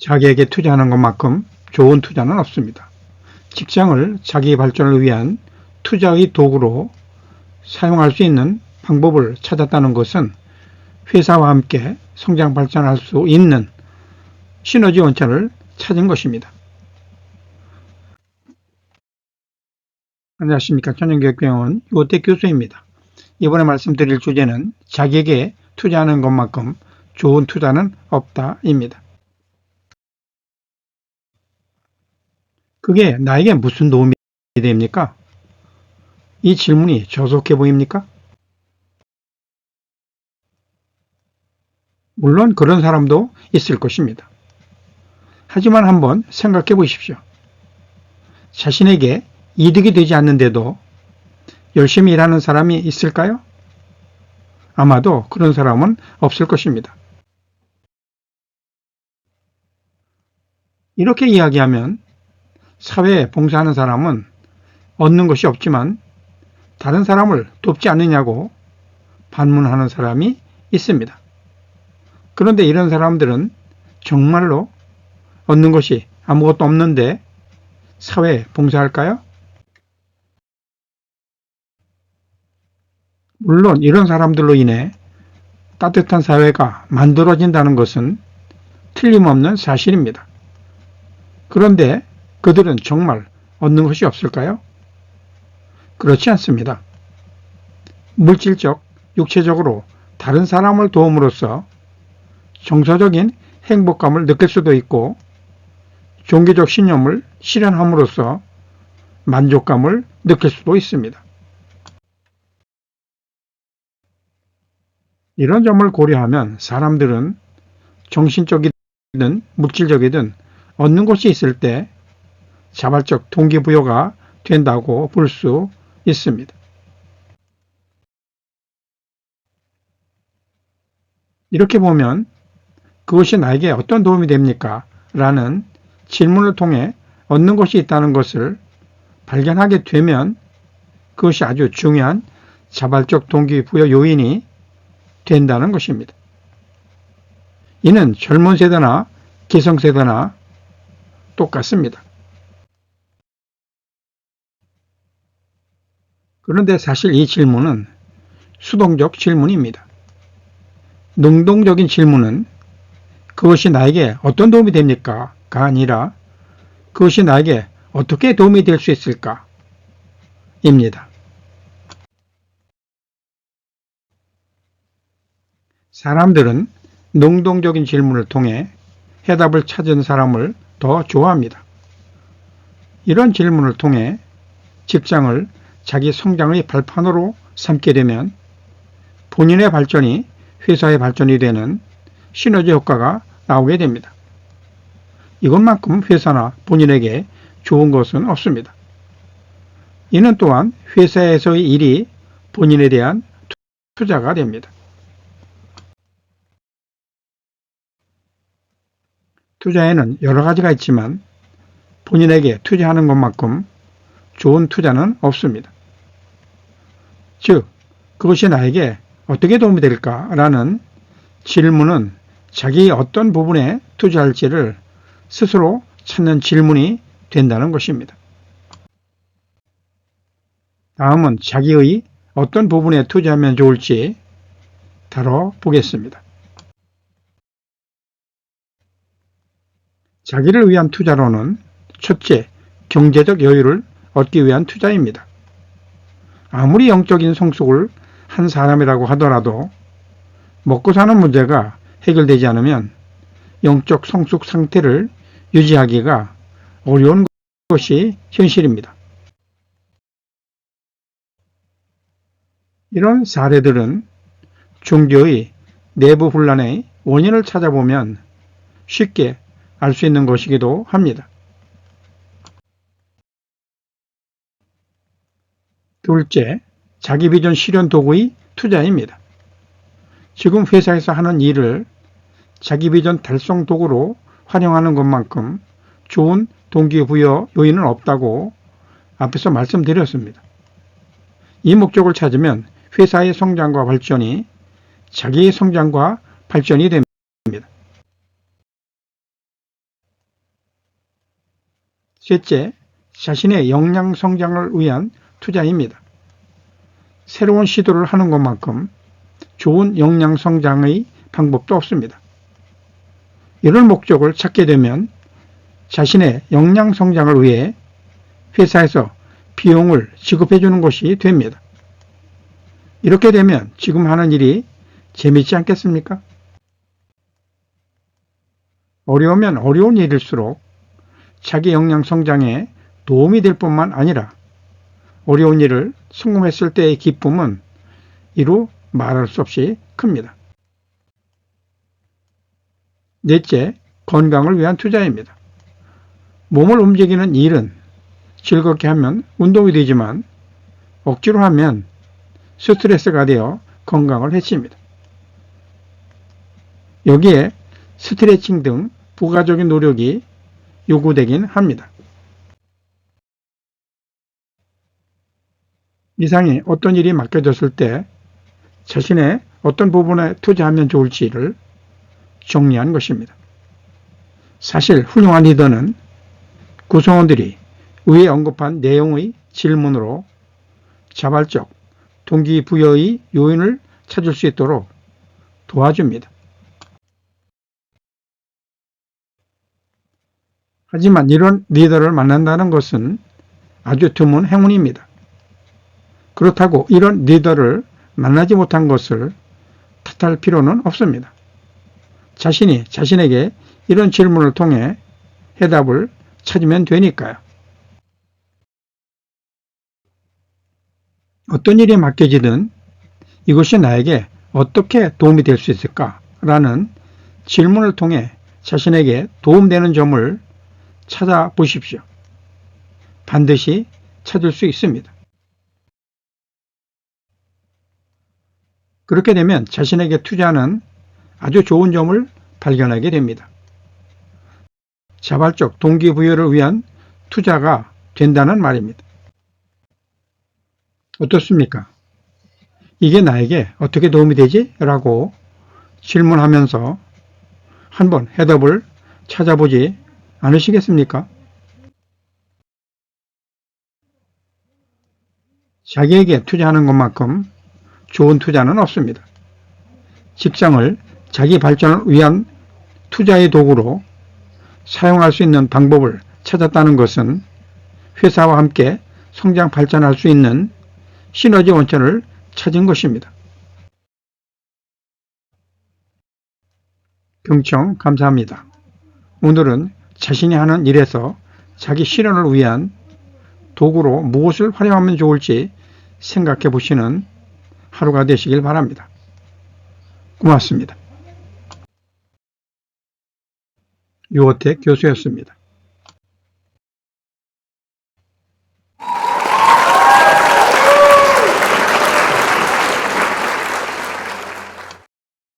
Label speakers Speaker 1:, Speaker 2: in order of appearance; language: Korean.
Speaker 1: 자기에게 투자하는 것만큼 좋은 투자는 없습니다. 직장을 자기 발전을 위한 투자의 도구로 사용할 수 있는 방법을 찾았다는 것은 회사와 함께 성장 발전할 수 있는 시너지 원천을 찾은 것입니다. 안녕하십니까. 전영교육병원 유호택 교수입니다. 이번에 말씀드릴 주제는 자기에게 투자하는 것만큼 좋은 투자는 없다입니다. 그게 나에게 무슨 도움이 됩니까? 이 질문이 조속해 보입니까? 물론 그런 사람도 있을 것입니다. 하지만 한번 생각해 보십시오. 자신에게 이득이 되지 않는데도 열심히 일하는 사람이 있을까요? 아마도 그런 사람은 없을 것입니다. 이렇게 이야기하면 사회에 봉사하는 사람은 얻는 것이 없지만 다른 사람을 돕지 않느냐고 반문하는 사람이 있습니다. 그런데 이런 사람들은 정말로 얻는 것이 아무것도 없는데 사회에 봉사할까요? 물론 이런 사람들로 인해 따뜻한 사회가 만들어진다는 것은 틀림없는 사실입니다. 그런데 그들은 정말 얻는 것이 없을까요? 그렇지 않습니다. 물질적, 육체적으로 다른 사람을 도움으로써 정서적인 행복감을 느낄 수도 있고 종교적 신념을 실현함으로써 만족감을 느낄 수도 있습니다. 이런 점을 고려하면 사람들은 정신적이든 물질적이든 얻는 것이 있을 때 자발적 동기부여가 된다고 볼 수 있습니다. 이렇게 보면 그것이 나에게 어떤 도움이 됩니까? 라는 질문을 통해 얻는 것이 있다는 것을 발견하게 되면 그것이 아주 중요한 자발적 동기부여 요인이 된다는 것입니다. 이는 젊은 세대나 기성세대나 똑같습니다. 그런데 사실 이 질문은 수동적 질문입니다. 능동적인 질문은 그것이 나에게 어떤 도움이 됩니까? 가 아니라 그것이 나에게 어떻게 도움이 될 수 있을까? 입니다. 사람들은 능동적인 질문을 통해 해답을 찾은 사람을 더 좋아합니다. 이런 질문을 통해 직장을 자기 성장의 발판으로 삼게 되면 본인의 발전이 회사의 발전이 되는 시너지 효과가 나오게 됩니다. 이것만큼 회사나 본인에게 좋은 것은 없습니다. 이는 또한 회사에서의 일이 본인에 대한 투자가 됩니다. 투자에는 여러 가지가 있지만 본인에게 투자하는 것만큼 좋은 투자는 없습니다. 즉, 그것이 나에게 어떻게 도움이 될까라는 질문은 자기의 어떤 부분에 투자할지를 스스로 찾는 질문이 된다는 것입니다. 다음은 자기의 어떤 부분에 투자하면 좋을지 다뤄보겠습니다. 자기를 위한 투자로는 첫째, 경제적 여유를 얻기 위한 투자입니다. 아무리 영적인 성숙을 한 사람이라고 하더라도 먹고 사는 문제가 해결되지 않으면 영적 성숙 상태를 유지하기가 어려운 것이 현실입니다. 이런 사례들은 종교의 내부 혼란의 원인을 찾아보면 쉽게 알 수 있는 것이기도 합니다. 둘째, 자기 비전 실현 도구의 투자입니다. 지금 회사에서 하는 일을 자기 비전 달성 도구로 활용하는 것만큼 좋은 동기부여 요인은 없다고 앞에서 말씀드렸습니다. 이 목적을 찾으면 회사의 성장과 발전이 자기의 성장과 발전이 됩니다. 셋째, 자신의 역량 성장을 위한 투자입니다. 새로운 시도를 하는 것만큼 좋은 역량 성장의 방법도 없습니다. 이런 목적을 찾게 되면 자신의 역량 성장을 위해 회사에서 비용을 지급해 주는 것이 됩니다. 이렇게 되면 지금 하는 일이 재밌지 않겠습니까? 어려우면 어려운 일일수록 자기 역량 성장에 도움이 될 뿐만 아니라 어려운 일을 성공했을 때의 기쁨은 이루 말할 수 없이 큽니다. 넷째, 건강을 위한 투자입니다. 몸을 움직이는 일은 즐겁게 하면 운동이 되지만 억지로 하면 스트레스가 되어 건강을 해칩니다. 여기에 스트레칭 등 부가적인 노력이 요구되긴 합니다. 이상의 어떤 일이 맡겨졌을 때 자신의 어떤 부분에 투자하면 좋을지를 정리한 것입니다. 사실 훌륭한 리더는 구성원들이 위에 언급한 내용의 질문으로 자발적 동기부여의 요인을 찾을 수 있도록 도와줍니다. 하지만 이런 리더를 만난다는 것은 아주 드문 행운입니다. 그렇다고 이런 리더를 만나지 못한 것을 탓할 필요는 없습니다. 자신이 자신에게 이런 질문을 통해 해답을 찾으면 되니까요. 어떤 일이 맡겨지든 이것이 나에게 어떻게 도움이 될 수 있을까라는 질문을 통해 자신에게 도움되는 점을 찾아보십시오. 반드시 찾을 수 있습니다. 그렇게 되면 자신에게 투자하는 아주 좋은 점을 발견하게 됩니다. 자발적 동기부여를 위한 투자가 된다는 말입니다. 어떻습니까? 이게 나에게 어떻게 도움이 되지? 라고 질문하면서 한번 해답을 찾아보지 않으시겠습니까? 자기에게 투자하는 것만큼 좋은 투자는 없습니다. 직장을 자기 발전을 위한 투자의 도구로 사용할 수 있는 방법을 찾았다는 것은 회사와 함께 성장 발전할 수 있는 시너지 원천을 찾은 것입니다. 경청 감사합니다. 오늘은 자신이 하는 일에서 자기 실현을 위한 도구로 무엇을 활용하면 좋을지 생각해 보시는 하루가 되시길 바랍니다. 고맙습니다. 유호택 교수였습니다.